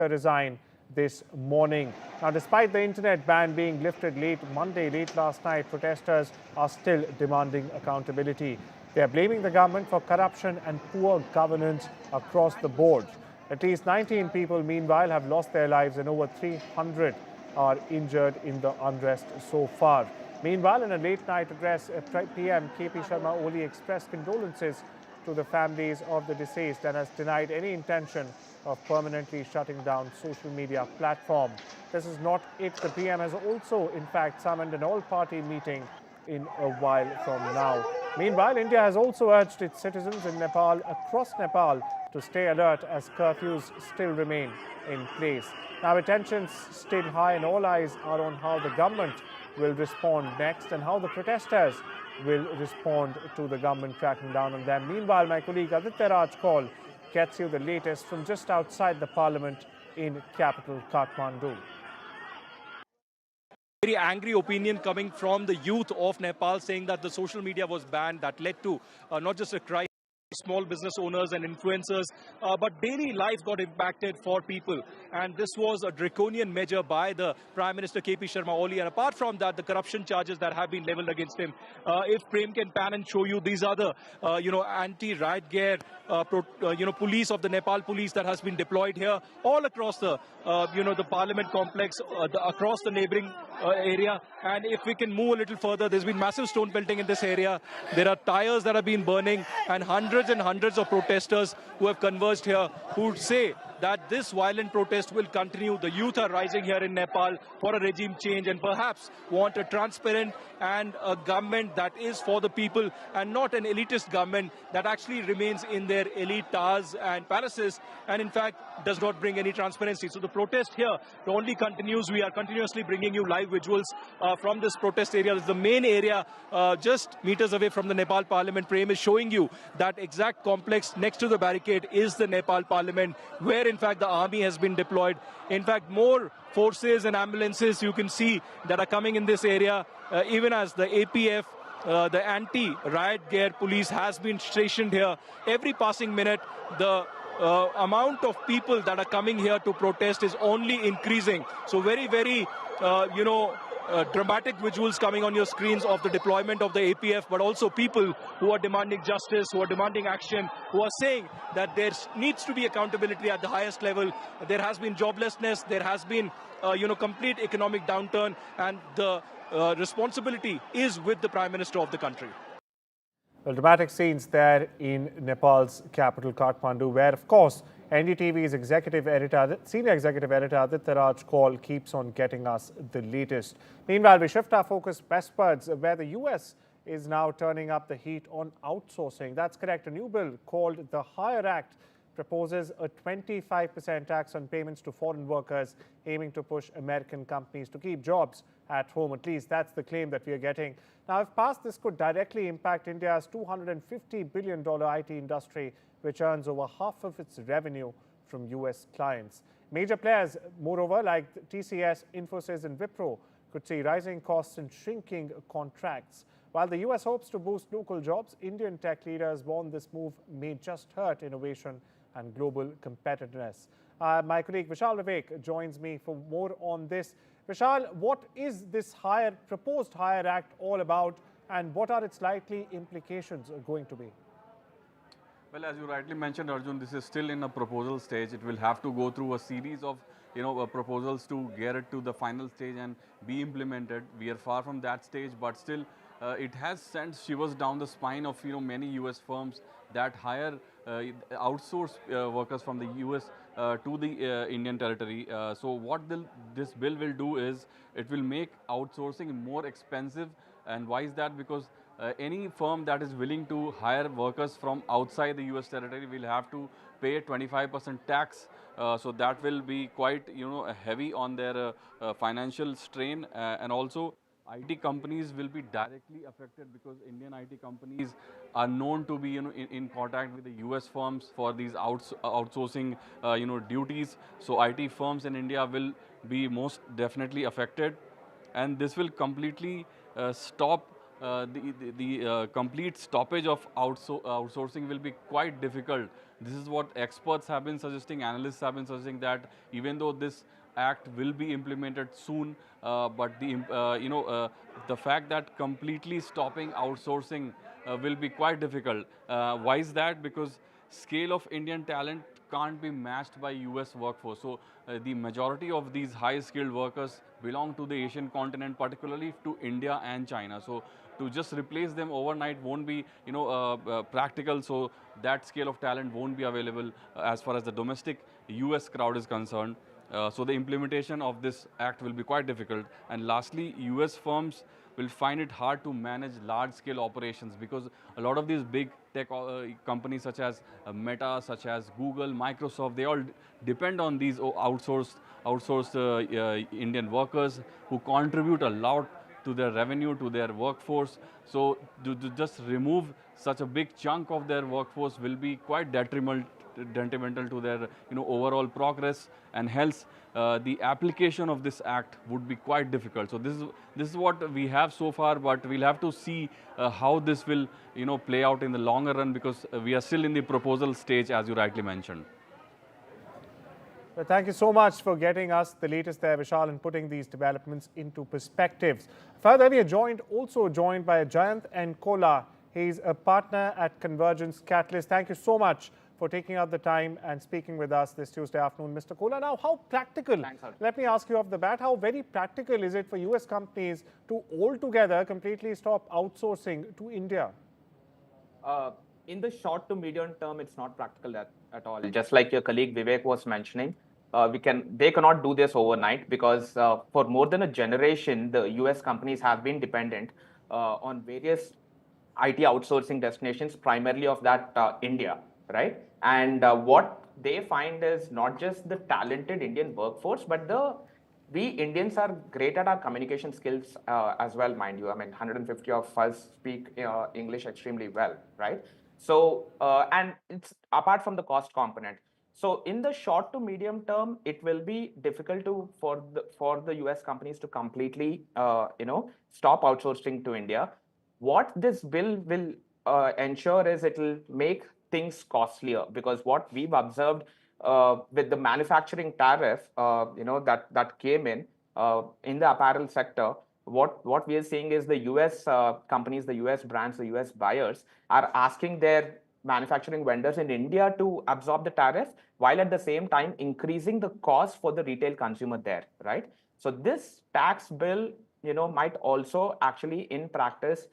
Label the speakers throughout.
Speaker 1: resign this morning. Now, despite the internet ban being lifted late last night, protesters are still demanding accountability. They are blaming the government for corruption and poor governance across the board. At least 19 people, meanwhile, have lost their lives and over 300 are injured in the unrest so far. Meanwhile, in a late-night address, PM KP Sharma Oli expressed condolences to the families of the deceased and has denied any intention of permanently shutting down social media platform. This is not it. The PM has also, in fact, summoned an all-party meeting in a while from now. Meanwhile, India has also urged its citizens in Nepal, across Nepal, to stay alert as curfews still remain in place. Now, tensions still high and all eyes are on how the government will respond next and how the protesters will respond to the government cracking down on them. Meanwhile, my colleague Aditya Raj Kaul gets you the latest from just outside the parliament in capital Kathmandu.
Speaker 2: Very angry opinion coming from the youth of Nepal saying that the social media was banned. That led to not just a cry small business owners and influencers, but daily life got impacted for people. And this was a draconian measure by the Prime Minister KP Sharma Oli. And apart from that, the corruption charges that have been leveled against him. If Prem can pan and show you, these are the anti-riot gear, police of the Nepal police that has been deployed here all across the the Parliament complex, across the neighboring area. And if we can move a little further, there's been massive stone pelting in this area. There are tires that have been burning, and hundreds of protesters who have converged here who say that this violent protest will continue. The youth are rising here in Nepal for a regime change and perhaps want a transparent and a government that is for the people and not an elitist government that actually remains in their elite towers and palaces and in fact does not bring any transparency. So the protest here only continues. We are continuously bringing you live visuals from this protest area. This is the main area just meters away from the Nepal Parliament. Prem is showing you that exact complex next to the barricade is the Nepal Parliament, where in fact the army has been deployed. In fact, more forces and ambulances you can see that are coming in this area, even as the APF, the anti-riot gear police has been stationed here. Every passing minute, the amount of people that are coming here to protest is only increasing. So very, very, dramatic visuals coming on your screens of the deployment of the APF, but also people who are demanding justice, who are demanding action, who are saying that there needs to be accountability at the highest level. There has been joblessness, there has been, complete economic downturn, and the responsibility is with the Prime Minister of the country.
Speaker 1: Well, dramatic scenes there in Nepal's capital, Kathmandu, where, of course, NDTV's senior executive editor Aditya Raj Kaul keeps on getting us the latest. Meanwhile, we shift our focus westwards, where the US is now turning up the heat on outsourcing. That's correct. A new bill called the Hire Act proposes a 25% tax on payments to foreign workers, aiming to push American companies to keep jobs at home. At least that's the claim that we are getting. Now, if passed, this could directly impact India's $250 billion IT industry, which earns over half of its revenue from US clients. Major players, moreover, like TCS, Infosys and Wipro, could see rising costs and shrinking contracts. While the US hopes to boost local jobs, Indian tech leaders warn this move may just hurt innovation and global competitiveness. My colleague Vishal Vivek joins me for more on this. Vishal, what is this proposed Hire Act all about, and what are its likely implications going to be?
Speaker 3: Well, as you rightly mentioned, Arjun, this is still in a proposal stage. It will have to go through a series of proposals to get it to the final stage and be implemented. We are far from that stage, but still it has sent shivers down the spine of many US firms that hire outsource workers from the US to the Indian territory. So what this bill will do is it will make outsourcing more expensive. And why is that? Because any firm that is willing to hire workers from outside the US territory will have to pay 25% tax. So that will be quite heavy on their financial strain, and also IT companies will be directly affected because Indian IT companies are known to be in contact with the US firms for these outsourcing duties. So IT firms in India will be most definitely affected, and this will completely stop the complete stoppage of outsourcing will be quite difficult This is what experts have been suggesting, analysts have been suggesting, that even though this act will be implemented soon, but the fact that completely stopping outsourcing will be quite difficult. Why is that? Because scale of Indian talent can't be matched by US workforce. So the majority of these high skilled workers belong to the Asian continent, particularly to India and China. So to just replace them overnight won't be practical. So that scale of talent won't be available as far as the domestic US crowd is concerned. So the implementation of this act will be quite difficult. And lastly, US firms will find it hard to manage large-scale operations, because a lot of these big tech companies such as Meta, such as Google, Microsoft, they all depend on these outsourced Indian workers who contribute a lot to their revenue, to their workforce. So to just remove such a big chunk of their workforce will be quite detrimental to their overall progress, and hence the application of this act would be quite difficult. So this is what we have so far, but we'll have to see how this will play out in the longer run, because we are still in the proposal stage, as you rightly mentioned.
Speaker 1: Well, thank you so much for getting us the latest there, Vishal, and putting these developments into perspectives. Further, we are also joined by Jayant and Kola. He's a partner at Convergence Catalyst. Thank you so much for taking out the time and speaking with us this Tuesday afternoon, Mr. Kola. Now, how practical, let me ask you off the bat, how very practical is it for US companies to altogether completely stop outsourcing to India?
Speaker 4: In the short to medium term, it's not practical at all. Just like your colleague Vivek was mentioning, they cannot do this overnight, because for more than a generation, the US companies have been dependent on various IT outsourcing destinations, primarily of that India, right? And what they find is not just the talented Indian workforce, but we Indians are great at our communication skills as well, mind you. I mean, 150 of us speak English extremely well, right? So, and it's apart from the cost component. So, in the short to medium term, it will be difficult for the US companies to completely, stop outsourcing to India. What this bill will ensure is it will make things costlier, because what we've observed with the manufacturing tariff, that came in the apparel sector, what we are seeing is the US companies, the US brands, the US buyers are asking their manufacturing vendors in India to absorb the tariff, while at the same time increasing the cost for the retail consumer there, right? So this tax bill, might also actually in practice,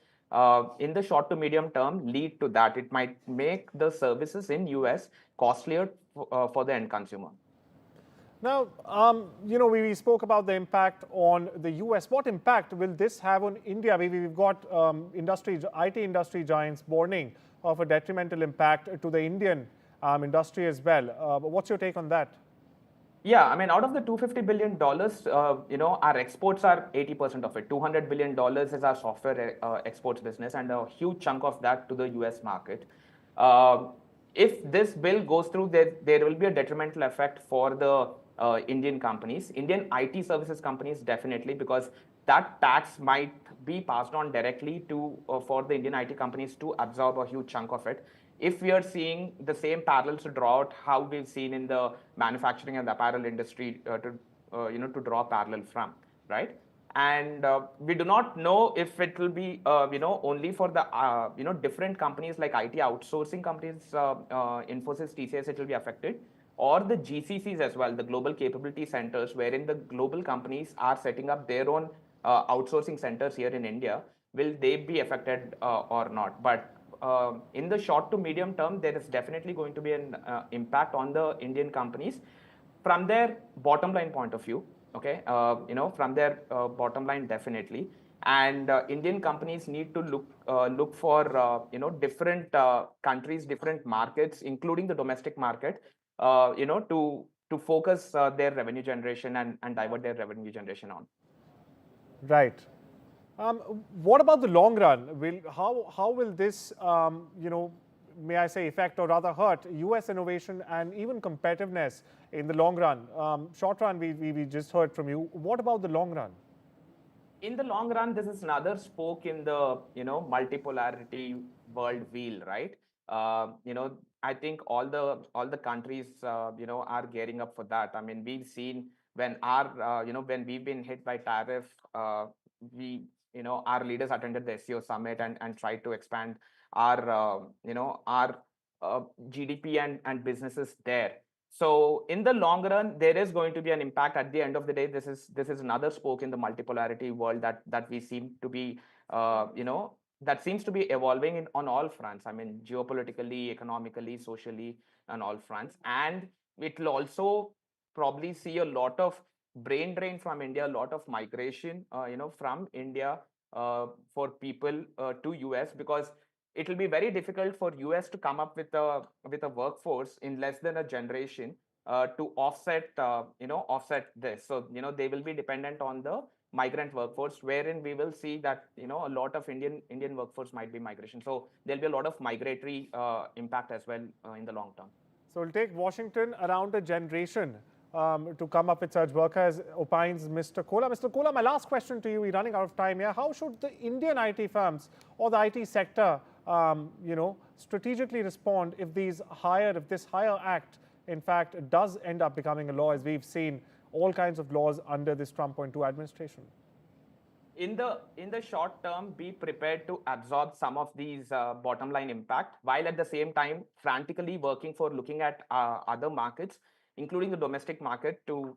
Speaker 4: in the short to medium term, lead to that. It might make the services in US costlier for the end consumer.
Speaker 1: Now, we spoke about the impact on the US. What impact will this have on India? We've got IT industry giants warning of a detrimental impact to the Indian industry as well. What's your take on that?
Speaker 4: Yeah, I mean, out of the $250 billion, our exports are 80% of it. $200 billion is our software exports business, and a huge chunk of that to the US market. If this bill goes through, there will be a detrimental effect for the Indian companies, Indian IT services companies, definitely, because that tax might be passed on directly to for the Indian IT companies to absorb a huge chunk of it. If we are seeing the same parallels to draw out how we've seen in the manufacturing and the apparel industry to draw parallel from, right? And we do not know if it will be only for the different companies like IT outsourcing companies, Infosys, TCS, it will be affected, or the GCCs as well, the global capability centers, wherein the global companies are setting up their own outsourcing centers here in India. Will they be affected or not? But in the short to medium term, there is definitely going to be an impact on the Indian companies from their bottom line point of view. Okay, from their bottom line, definitely. And Indian companies need to look for different countries, different markets, including the domestic market, to focus their revenue generation and divert their revenue generation on.
Speaker 1: Right. What about the long run? How will this, may I say, affect or rather hurt US innovation and even competitiveness in the long run? Short run, we just heard from you. What about the long run?
Speaker 4: In the long run, this is another spoke in the multipolarity world wheel, right? I think all the countries are gearing up for that. I mean, we've seen when when we've been hit by tariff, we our leaders attended the SEO summit and tried to expand our our GDP and businesses there. So in the long run, there is going to be an impact. At the end of the day, this is another spoke in the multipolarity world that we seem to be that seems to be evolving on all fronts. I mean, geopolitically, economically, socially, on all fronts. And it will also probably see a lot of brain drain from India, a lot of migration, from India for people to US, because it will be very difficult for US to come up with a workforce in less than a generation to offset this. So they will be dependent on the migrant workforce, wherein we will see that a lot of Indian workforce might be migration. So there'll be a lot of migratory impact as well in the long term.
Speaker 1: So it'll take Washington around a generation to come up with such workers, opines Mr. Kola. Mr. Kola, my last question to you, we're running out of time here. How should the Indian IT firms or the IT sector, strategically respond if this higher act, in fact, does end up becoming a law, as we've seen all kinds of laws under this Trump 2.0 administration?
Speaker 4: In the short term, be prepared to absorb some of these bottom line impact, while at the same time frantically working for looking at other markets, including the domestic market, to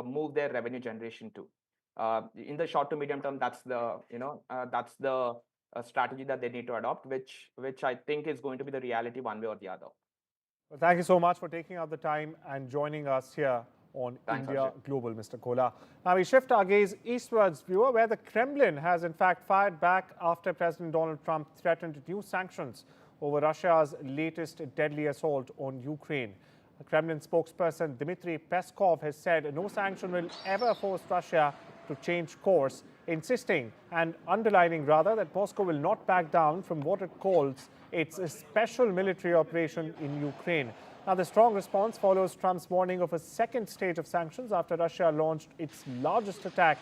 Speaker 4: move their revenue generation to. In the short to medium term, that's the strategy that they need to adopt, which I think is going to be the reality one way or the other.
Speaker 1: Well, thank you so much for taking out the time and joining us here on
Speaker 4: Thanks,
Speaker 1: India
Speaker 4: Arjun.
Speaker 1: Global, Mr. Kola. Now we shift our gaze eastwards, viewer, where the Kremlin has in fact fired back after President Donald Trump threatened new sanctions over Russia's latest deadly assault on Ukraine. The Kremlin spokesperson Dmitry Peskov has said no sanction will ever force Russia to change course, insisting and underlining rather that Moscow will not back down from what it calls its special military operation in Ukraine. Now, the strong response follows Trump's warning of a second stage of sanctions after Russia launched its largest attack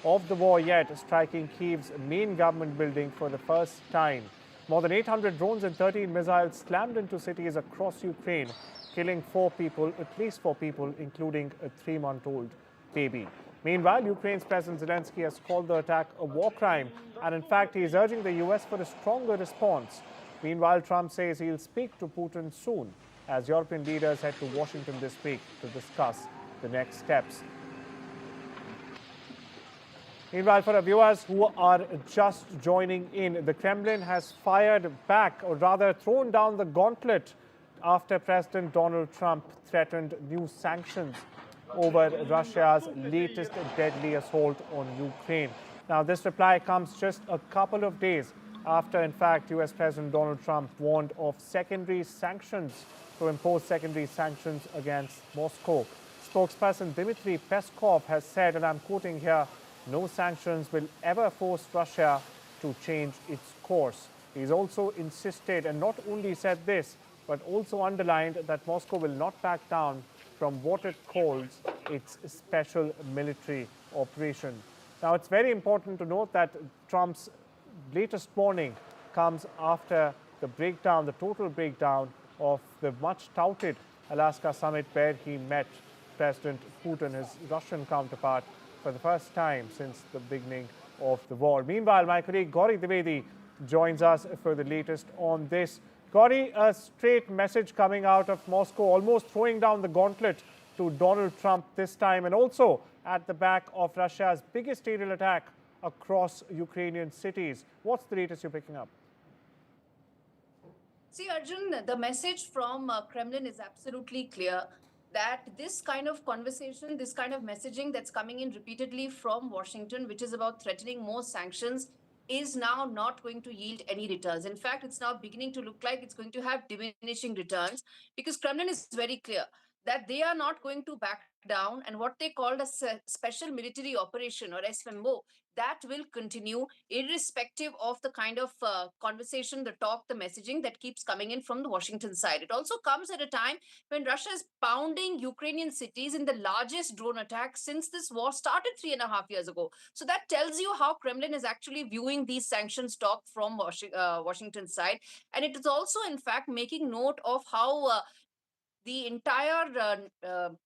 Speaker 1: of the war yet, striking Kyiv's main government building for the first time. More than 800 drones and 13 missiles slammed into cities across Ukraine, killing at least four people, including a 3-month-old baby. Meanwhile, Ukraine's President Zelensky has called the attack a war crime, and in fact, he is urging the US for a stronger response. Meanwhile, Trump says he'll speak to Putin soon, as European leaders head to Washington this week to discuss the next steps. Meanwhile, for our viewers who are just joining in, the Kremlin has fired back, or rather thrown down the gauntlet, after President Donald Trump threatened new sanctions over Russia's latest deadly assault on Ukraine. Now, this reply comes just a couple of days after, in fact, US President Donald Trump warned of to impose secondary sanctions against Moscow. Spokesperson Dmitry Peskov has said, and I'm quoting here, no sanctions will ever force Russia to change its course. He's also insisted, and not only said this, but also underlined that Moscow will not back down from what it calls its special military operation. Now, it's very important to note that Trump's latest warning comes after the total breakdown of the much touted Alaska summit, where he met President Putin, his Russian counterpart, for the first time since the beginning of the war. Meanwhile, my colleague Gauri Dwivedi joins us for the latest on this. Gauri, a straight message coming out of Moscow, almost throwing down the gauntlet to Donald Trump this time, and also at the back of Russia's biggest aerial attack across Ukrainian cities. What's the latest you're picking up?
Speaker 5: See, Arjun, the message from Kremlin is absolutely clear that this kind of conversation, this kind of messaging that's coming in repeatedly from Washington, which is about threatening more sanctions, is now not going to yield any returns. In fact, it's now beginning to look like it's going to have diminishing returns, because Kremlin is very clear that they are not going to back down, and what they called a special military operation, or SMO, that will continue irrespective of the kind of conversation, the talk, the messaging that keeps coming in from the Washington side. It also comes at a time when Russia is pounding Ukrainian cities in the largest drone attack since this war started 3.5 years ago. So that tells you how Kremlin is actually viewing these sanctions talk from Washington side. And it is also, in fact, making note of how the entire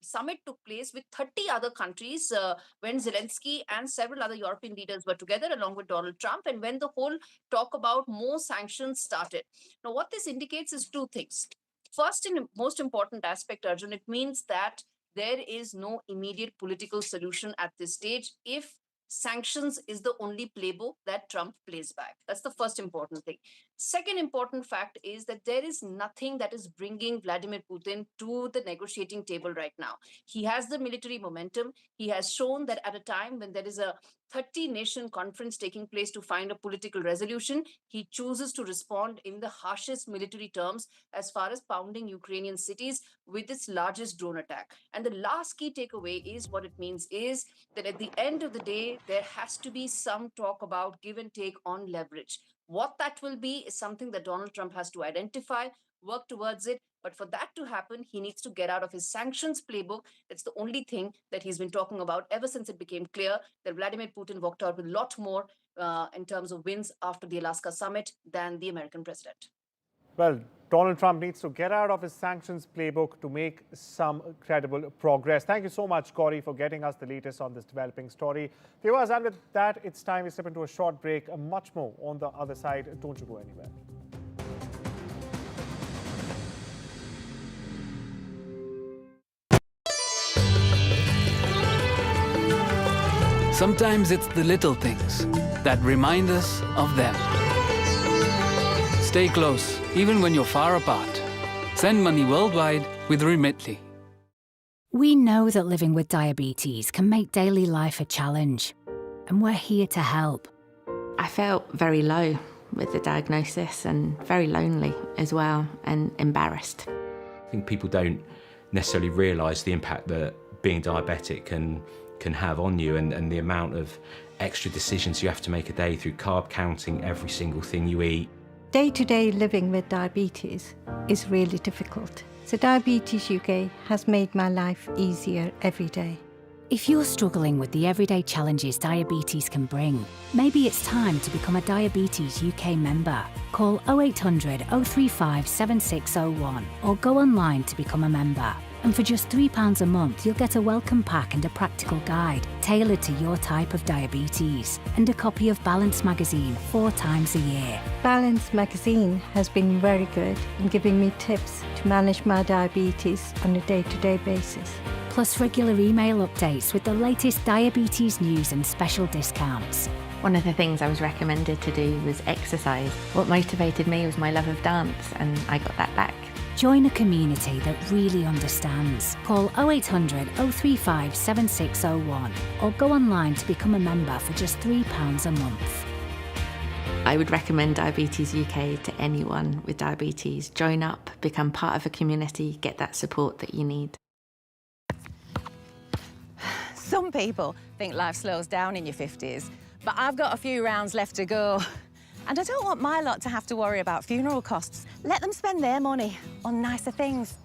Speaker 5: summit took place with 30 other countries when Zelensky and several other European leaders were together along with Donald Trump, and when the whole talk about more sanctions started. Now, what this indicates is two things. First, and most important aspect, Arjun, it means that there is no immediate political solution at this stage if sanctions is the only playbook that Trump plays back. That's the first important thing. Second important fact is that there is nothing that is bringing Vladimir Putin to the negotiating table right now. He has the military momentum. He has shown that at a time when there is a 30-nation conference taking place to find a political resolution, he chooses to respond in the harshest military terms as far as pounding Ukrainian cities with its largest drone attack. And the last key takeaway is what it means is that at the end of the day, there has to be some talk about give and take on leverage. What that will be is something that Donald Trump has to identify, work towards it. But for that to happen, he needs to get out of his sanctions playbook. That's the only thing that he's been talking about ever since it became clear that Vladimir Putin walked out with a lot more in terms of wins after the Alaska summit than the American president.
Speaker 1: Well, Donald Trump needs to get out of his sanctions playbook to make some credible progress. Thank you so much, Corey, for getting us the latest on this developing story. Viewers, and with that, it's time we step into a short break. Much more on the other side. Don't you go anywhere.
Speaker 6: Sometimes it's the little things that remind us of them. Stay close, even when you're far apart. Send money worldwide with Remitly.
Speaker 7: We know that living with diabetes can make daily life a challenge, and we're here to help.
Speaker 8: I felt very low with the diagnosis and very lonely as well, and embarrassed.
Speaker 9: I think people don't necessarily realise the impact that being diabetic can have on you, and the amount of extra decisions you have to make a day through carb counting every single thing you eat.
Speaker 10: Day-to-day living with diabetes is really difficult. So Diabetes UK has made my life easier every day.
Speaker 7: If you're struggling with the everyday challenges diabetes can bring, maybe it's time to become a Diabetes UK member. Call 0800 035 7601 or go online to become a member. And for just £3 a month, you'll get a welcome pack and a practical guide tailored to your type of diabetes, and a copy of Balance magazine 4 times a year.
Speaker 10: Balance magazine has been very good in giving me tips to manage my diabetes on a day-to-day basis.
Speaker 7: Plus regular email updates with the latest diabetes news and special discounts.
Speaker 8: One of the things I was recommended to do was exercise. What motivated me was my love of dance, and I got that back.
Speaker 7: Join a community that really understands. Call 0800 035 7601 or go online to become a member for just £3 a month.
Speaker 8: I would recommend Diabetes UK to anyone with diabetes. Join up, become part of a community, get that support that you need.
Speaker 11: Some people think life slows down in your 50s, but I've got a few rounds left to go. And I don't want my lot to have to worry about funeral costs. Let them spend their money on nicer things.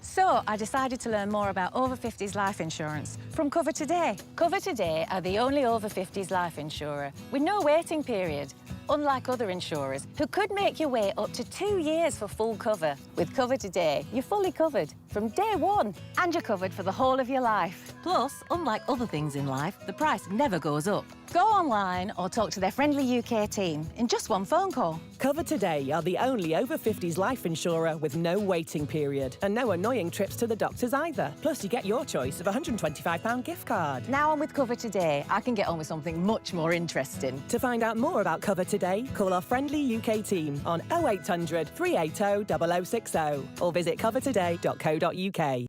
Speaker 11: So I decided to learn more about over 50s life insurance from Cover Today. Cover Today are the only over 50s life insurer with no waiting period, unlike other insurers who could make you wait up to 2 years for full cover. With Cover Today, you're fully covered from day one, and you're covered for the whole of your life. Plus, unlike other things in life, the price never goes up. Go online or talk to their friendly UK team in just one phone call.
Speaker 12: Cover Today are the only over 50s life insurer with no waiting period and no annoying trips to the doctors either. Plus, you get your choice of a £125 gift card.
Speaker 11: Now I'm with Cover Today, I can get on with something much more interesting.
Speaker 12: To find out more about Cover Today, call our friendly UK team on 0800 380 0060 or visit covertoday.co.uk.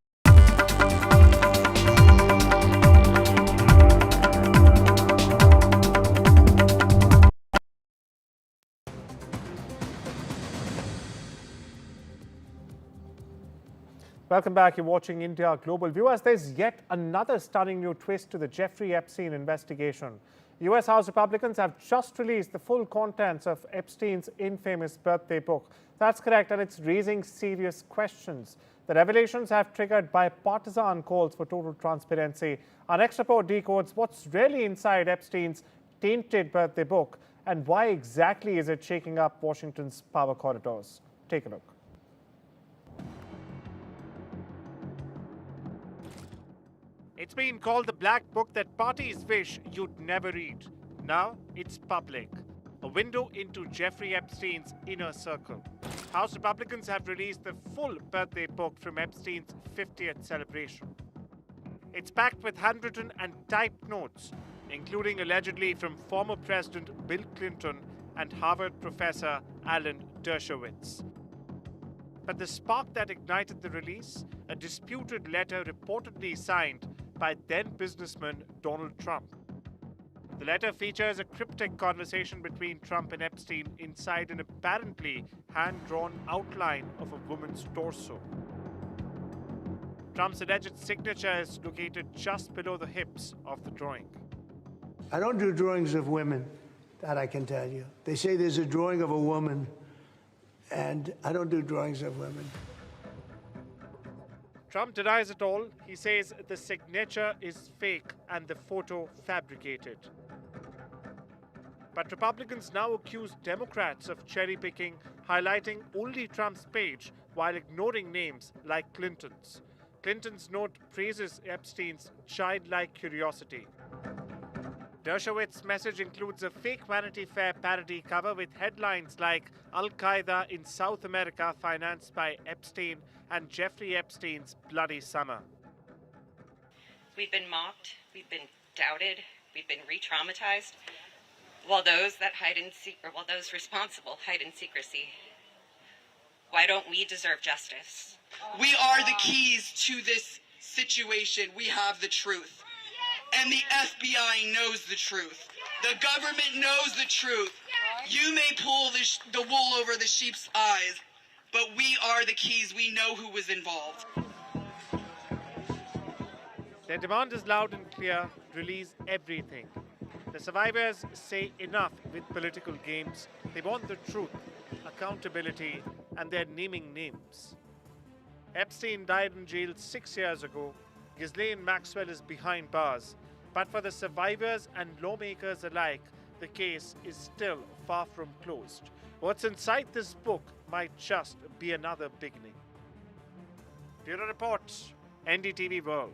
Speaker 1: Welcome back. You're watching India Global. Viewers, there's yet another stunning new twist to the Jeffrey Epstein investigation. US House Republicans have just released the full contents of Epstein's infamous birthday book. That's correct, and it's raising serious questions. The revelations have triggered bipartisan calls for total transparency. Our next report decodes what's really inside Epstein's tainted birthday book and why exactly is it shaking up Washington's power corridors. Take a look. It's been called the black book that parties wish you'd never read. Now it's public. A window into Jeffrey Epstein's inner circle. House Republicans have released the full birthday book from Epstein's 50th celebration. It's packed with handwritten and typed notes, including allegedly from former President Bill Clinton and Harvard professor Alan Dershowitz. But the spark that ignited the release, a disputed letter reportedly signed by then businessman Donald Trump. The letter features a cryptic conversation between Trump and Epstein inside an apparently hand-drawn outline of a woman's torso. Trump's alleged signature is located just below the hips of the drawing.
Speaker 13: I don't do drawings of women, that I can tell you. They say there's a drawing of a woman, and I don't do drawings of women.
Speaker 1: Trump denies it all. He says the signature is fake and the photo fabricated. But Republicans now accuse Democrats of cherry-picking, highlighting only Trump's page while ignoring names like Clinton's. Clinton's note praises Epstein's childlike curiosity. Dershowitz's message includes a fake Vanity Fair parody cover with headlines like Al-Qaeda in South America financed by Epstein and Jeffrey Epstein's bloody summer.
Speaker 14: We've been mocked, we've been doubted, we've been re-traumatized, while those responsible hide in secrecy. Why don't we deserve justice?
Speaker 15: We are the keys to this situation. We have the truth. And the FBI knows the truth. The government knows the truth. You may pull the wool over the sheep's eyes, but we are the keys. We know who was involved.
Speaker 1: Their demand is loud and clear: release everything. The survivors say enough with political games. They want the truth, accountability, and they're naming names. Epstein died in jail 6 years ago. Ghislaine Maxwell is behind bars. But for the survivors and lawmakers alike, the case is still far from closed. What's inside this book might just be another beginning. Bureau Report, NDTV World.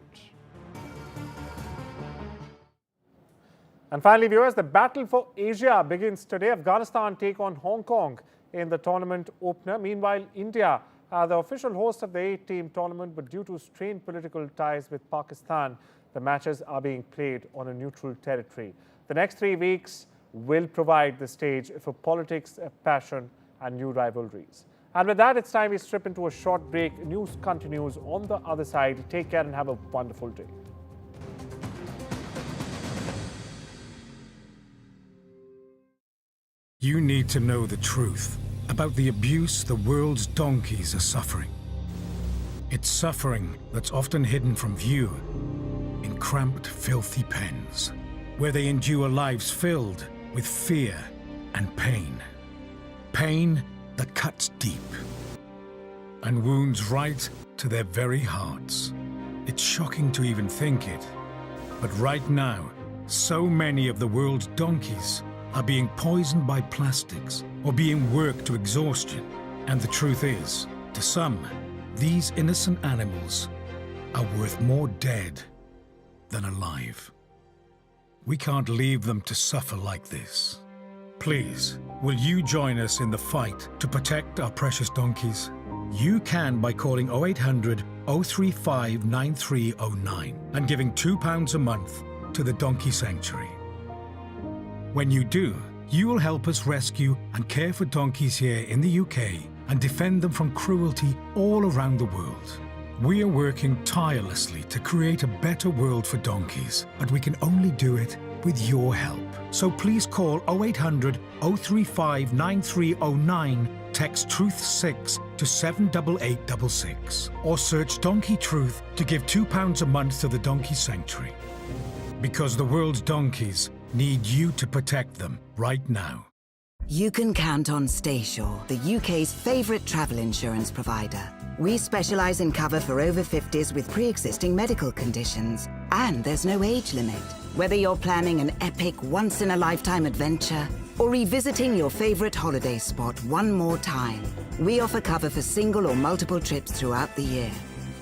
Speaker 1: And finally, viewers, the battle for Asia begins today. Afghanistan take on Hong Kong in the tournament opener. Meanwhile, India, the official host of the 8-team tournament, but due to strained political ties with Pakistan, the matches are being played on a neutral territory. The next 3 weeks will provide the stage for politics, passion, and new rivalries. And with that, it's time we strip into a short break. News continues on the other side. Take care and have a wonderful day.
Speaker 16: You need to know the truth about the abuse the world's donkeys are suffering. It's suffering that's often hidden from view in cramped, filthy pens, where they endure lives filled with fear and pain. Pain that cuts deep and wounds right to their very hearts. It's shocking to even think it, but right now, so many of the world's donkeys are being poisoned by plastics or being worked to exhaustion. And the truth is, to some, these innocent animals are worth more dead than alive. We can't leave them to suffer like this. Please, will you join us in the fight to protect our precious donkeys? You can by calling 0800 035 9309 and giving £2 a month to the Donkey Sanctuary. When you do, you will help us rescue and care for donkeys here in the UK and defend them from cruelty all around the world. We are working tirelessly to create a better world for donkeys, but we can only do it with your help. So please call 0800 035 9309 text Truth6 to 78866 or search Donkey Truth to give £2 a month to the Donkey Sanctuary. Because the world's donkeys need you to protect them right now.
Speaker 17: You can count on Stayshore, the UK's favourite travel insurance provider. We specialise in cover for over 50s with pre-existing medical conditions. And there's no age limit. Whether you're planning an epic, once-in-a-lifetime adventure or revisiting your favourite holiday spot one more time, we offer cover for single or multiple trips throughout the year.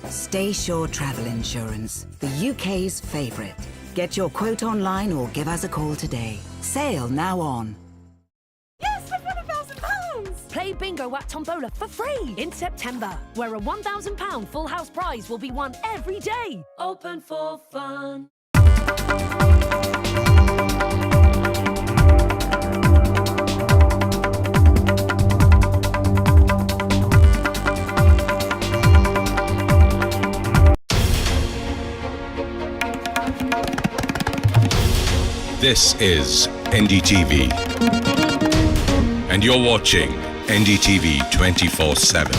Speaker 17: Stayshore Travel Insurance, the UK's favourite. Get your quote online or give us a call today. Sale now on.
Speaker 18: Yes, I've won £1,000! Play bingo at Tombola for free in September, where a £1,000 full house prize will be won every day. Open for fun.
Speaker 19: This is NDTV, and you're watching NDTV 24/7.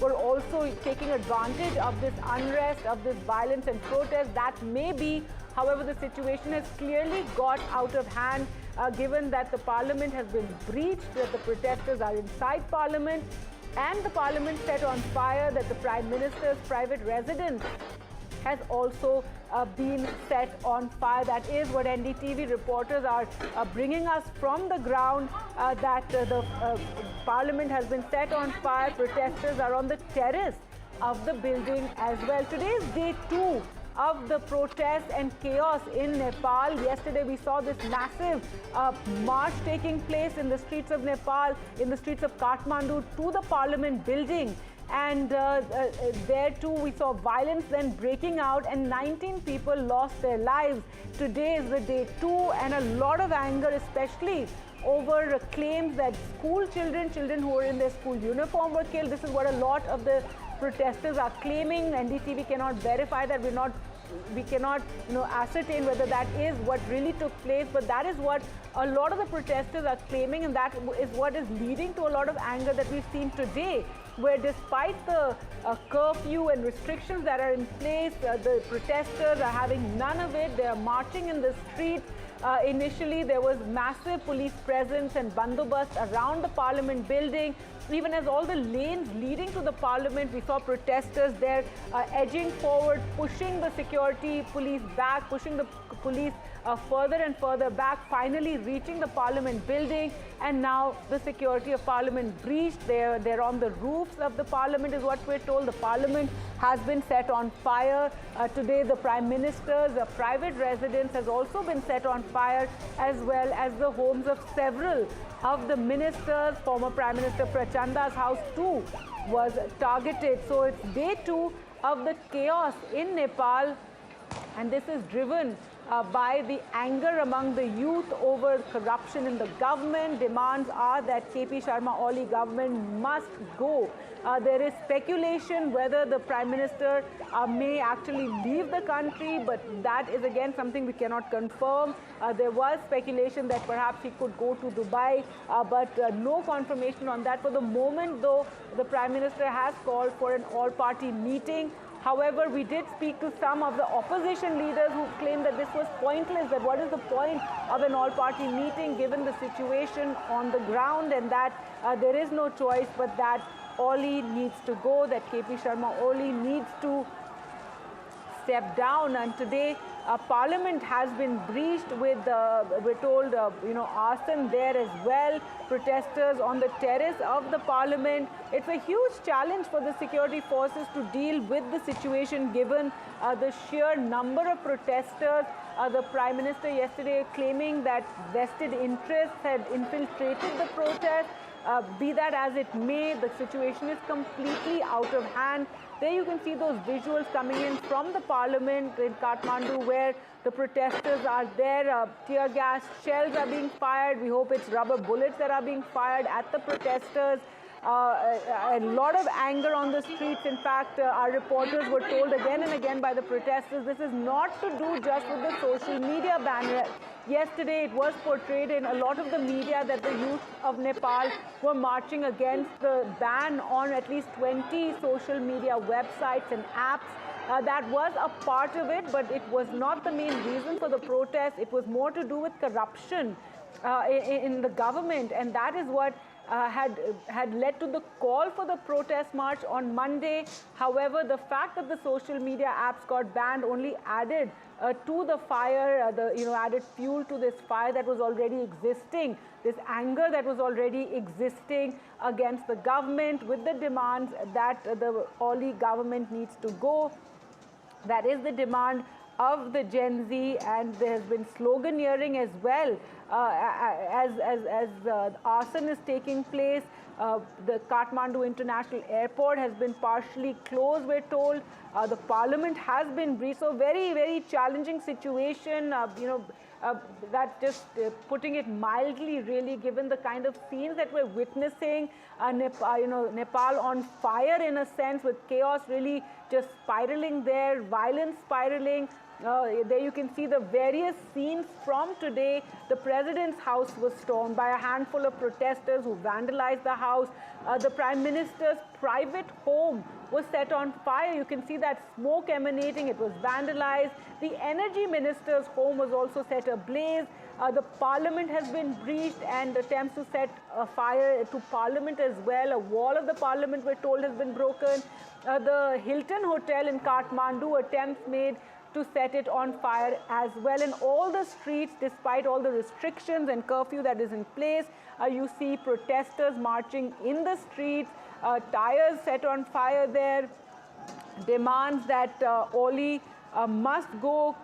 Speaker 20: We're also taking advantage of this unrest, of this violence and protest. That may be, however, the situation has clearly got out of hand, given that the parliament has been breached, that the protesters are inside parliament, and the parliament set on fire, that the Prime Minister's private residence has also been set on fire. That is what NDTV reporters are bringing us from the ground, that the parliament has been set on fire. Protesters are on the terrace of the building as well. Today is day 2 of the protests and chaos in Nepal. Yesterday we saw this massive march taking place in the streets of Nepal, in the streets of Kathmandu to the parliament building. And there too we saw violence then breaking out, and 19 people lost their lives. Today is the day 2, and a lot of anger, especially over claims that school children who were in their school uniform were killed. This is what a lot of the protesters are claiming. NDTV cannot verify that. We cannot ascertain whether that is what really took place, but that is what a lot of the protesters are claiming, and that is what is leading to a lot of anger that we've seen today, where despite the curfew and restrictions that are in place, the protesters are having none of it. They are marching in the street. Initially, there was massive police presence and bandobast around the parliament building. Even as all the lanes leading to the parliament, we saw protesters there edging forward, pushing the security police back, pushing the police further and further back, finally reaching the parliament building. And now the security of parliament breached. They're on the roofs of the parliament, is what we're told. The parliament has been set on fire. Today, the Prime Minister's private residence has also been set on fire, as well as the homes of several of the ministers. Former Prime Minister Prachanda's house too was targeted. So it's day 2 of the chaos in Nepal, and this is driven by the anger among the youth over corruption in the government. Demands are that KP Sharma Oli government must go. There is speculation whether the Prime Minister may actually leave the country, but that is again something we cannot confirm. There was speculation that perhaps he could go to Dubai, but no confirmation on that. For the moment, though, the Prime Minister has called for an all-party meeting. However, we did speak to some of the opposition leaders who claimed that this was pointless, that what is the point of an all-party meeting given the situation on the ground, and that there is no choice but that Oli needs to go, that KP Sharma Oli needs to step down. And today, Parliament has been breached with, we're told, arson there as well. Protesters on the terrace of the Parliament. It's a huge challenge for the security forces to deal with the situation, given the sheer number of protesters. The Prime Minister yesterday claiming that vested interests had infiltrated the protest. Be that as it may, the situation is completely out of hand. There you can see those visuals coming in from the parliament in Kathmandu, where the protesters are there. Tear gas shells are being fired. We hope it's rubber bullets that are being fired at the protesters. A lot of anger on the streets. In fact, our reporters were told again and again by the protesters, this is not to do just with the social media ban. Yesterday, it was portrayed in a lot of the media that the youth of Nepal were marching against the ban on at least 20 social media websites and apps. That was a part of it, but it was not the main reason for the protest. It was more to do with corruption in the government, and that is what had led to the call for the protest march on Monday. However, the fact that the social media apps got banned only added to the fire, added fuel to this fire that was already existing, this anger that was already existing against the government, with the demands that the Oli government needs to go. That is the demand of the Gen Z, and there has been sloganeering as well as arson is taking place. The Kathmandu International Airport has been partially closed, we're told. The parliament has been breached. So very, very challenging situation, that's just putting it mildly, really, given the kind of scenes that we're witnessing. Nepal on fire in a sense, with chaos really just spiraling there, violence spiraling. There you can see the various scenes from today. The president's house was stormed by a handful of protesters who vandalized the house. The prime minister's private home was set on fire. You can see that smoke emanating. It was vandalized. The energy minister's home was also set ablaze. The parliament has been breached, and attempts to set fire to parliament as well. A wall of the parliament, we're told, has been broken. The Hilton Hotel in Kathmandu, attempts made to set it on fire as well. In all the streets, despite all the restrictions and curfew that is in place, you see protesters marching in the streets, tires set on fire there, demands that Oli must go,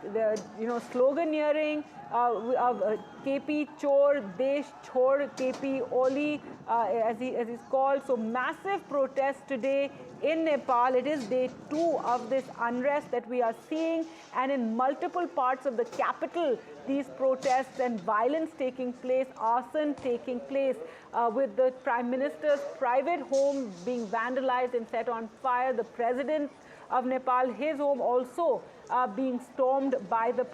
Speaker 20: sloganeering of KP Chor, Desh Chor, KP Oli, as he's called. So massive protests today in Nepal. It is day 2 of this unrest that we are seeing, and in multiple parts of the capital, these protests and violence taking place, arson taking place, with the Prime Minister's private home being vandalized and set on fire. The President of Nepal, his home also being stormed by the